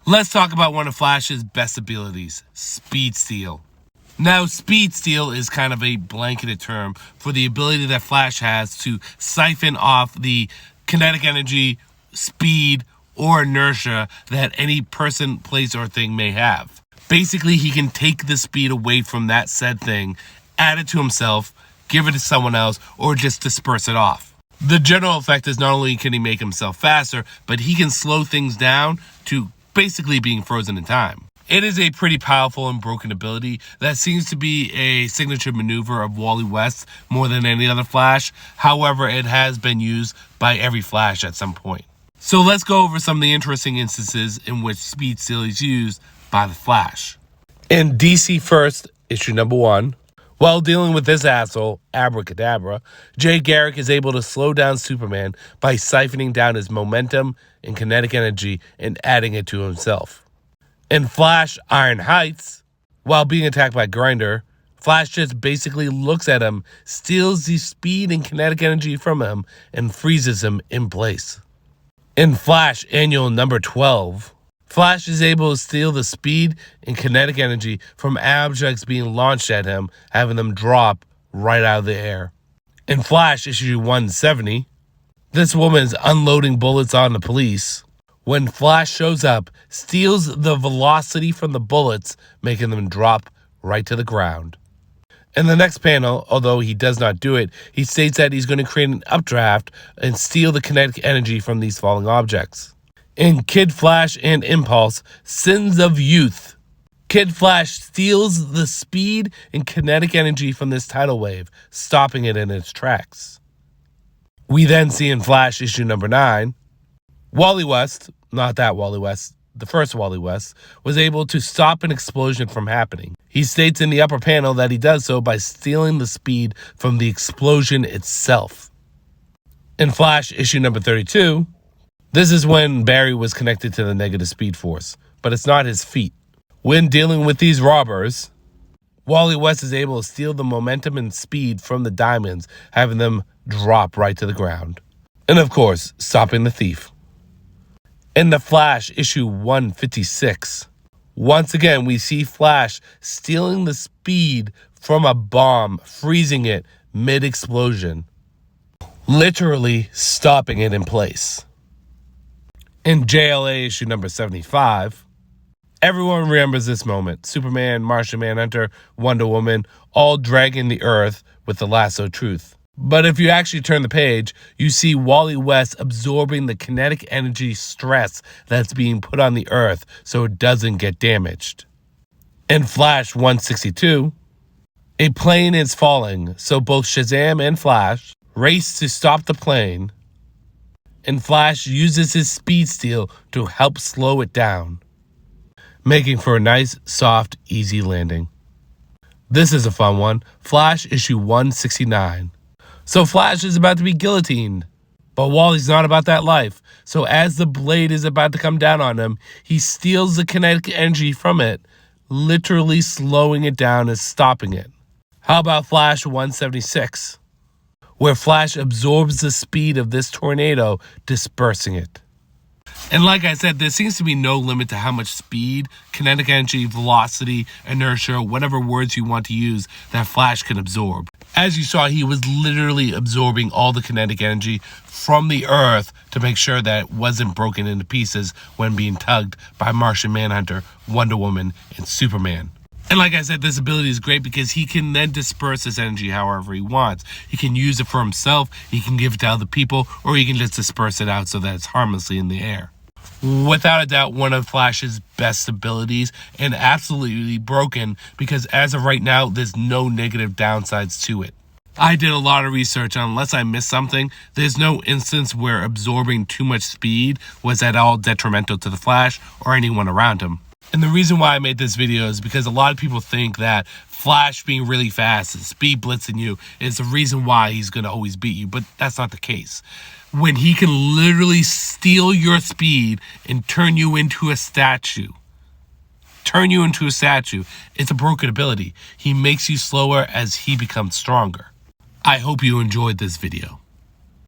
Let's talk about one of Flash's best abilities, Speed Steal. Now, Speed Steal is kind of a blanketed term for the ability that Flash has to siphon off the kinetic energy, speed, or inertia that any person, place, or thing may have. Basically, he can take the speed away from that said thing, add it to himself, give it to someone else, or just disperse it off. The general effect is not only can he make himself faster, but he can slow things down to basically being frozen in time. It is a pretty powerful and broken ability that seems to be a signature maneuver of Wally West more than any other Flash. However, it has been used by every Flash at some point. So let's go over some of the interesting instances in which Speed Steal is used by the Flash. In DC First, issue number 1, while dealing with this asshole, Abracadabra, Jay Garrick is able to slow down Superman by siphoning down his momentum and kinetic energy and adding it to himself. In Flash Iron Heights, while being attacked by Grinder, Flash just basically looks at him, steals the speed and kinetic energy from him, and freezes him in place. In Flash Annual number 12, Flash is able to steal the speed and kinetic energy from objects being launched at him, having them drop right out of the air. In Flash issue 170, this woman is unloading bullets on the police. When Flash shows up, steals the velocity from the bullets, making them drop right to the ground. In the next panel, although he does not do it, he states that he's going to create an updraft and steal the kinetic energy from these falling objects. In Kid Flash and Impulse, Sins of Youth, Kid Flash steals the speed and kinetic energy from this tidal wave, stopping it in its tracks. We then see in Flash issue number 9, Wally West, not that Wally West, the first Wally West, was able to stop an explosion from happening. He states in the upper panel that he does so by stealing the speed from the explosion itself. In Flash issue number 32, this is when Barry was connected to the negative speed force, but it's not his feet. When dealing with these robbers, Wally West is able to steal the momentum and speed from the diamonds, having them drop right to the ground. And of course, stopping the thief. In the Flash issue 156, once again we see Flash stealing the speed from a bomb, freezing it mid-explosion, literally stopping it in place. In JLA issue number 75, everyone remembers this moment. Superman, Martian Manhunter, Wonder Woman, all dragging the Earth with the lasso truth. But if you actually turn the page, you see Wally West absorbing the kinetic energy stress that's being put on the Earth so it doesn't get damaged. In Flash 162, a plane is falling, so both Shazam and Flash race to stop the plane, and Flash uses his Speed Steal to help slow it down, making for a nice, soft, easy landing. This is a fun one, Flash issue 169. So Flash is about to be guillotined, but Wally's not about that life. So as the blade is about to come down on him, he steals the kinetic energy from it, literally slowing it down and stopping it. How about Flash 176, where Flash absorbs the speed of this tornado, dispersing it. And like I said, there seems to be no limit to how much speed, kinetic energy, velocity, inertia, whatever words you want to use, that Flash can absorb. As you saw, he was literally absorbing all the kinetic energy from the Earth to make sure that it wasn't broken into pieces when being tugged by Martian Manhunter, Wonder Woman, and Superman. And like I said, this ability is great because he can then disperse this energy however he wants. He can use it for himself, he can give it to other people, or he can just disperse it out so that it's harmlessly in the air. Without a doubt, one of Flash's best abilities, and absolutely broken because as of right now, there's no negative downsides to it. I did a lot of research on, unless I missed something, there's no instance where absorbing too much speed was at all detrimental to the Flash or anyone around him. And the reason why I made this video is because a lot of people think that Flash being really fast and speed blitzing you is the reason why he's going to always beat you, but that's not the case. When he can literally steal your speed and turn you into a statue, it's a broken ability. He makes you slower as he becomes stronger. I hope you enjoyed this video.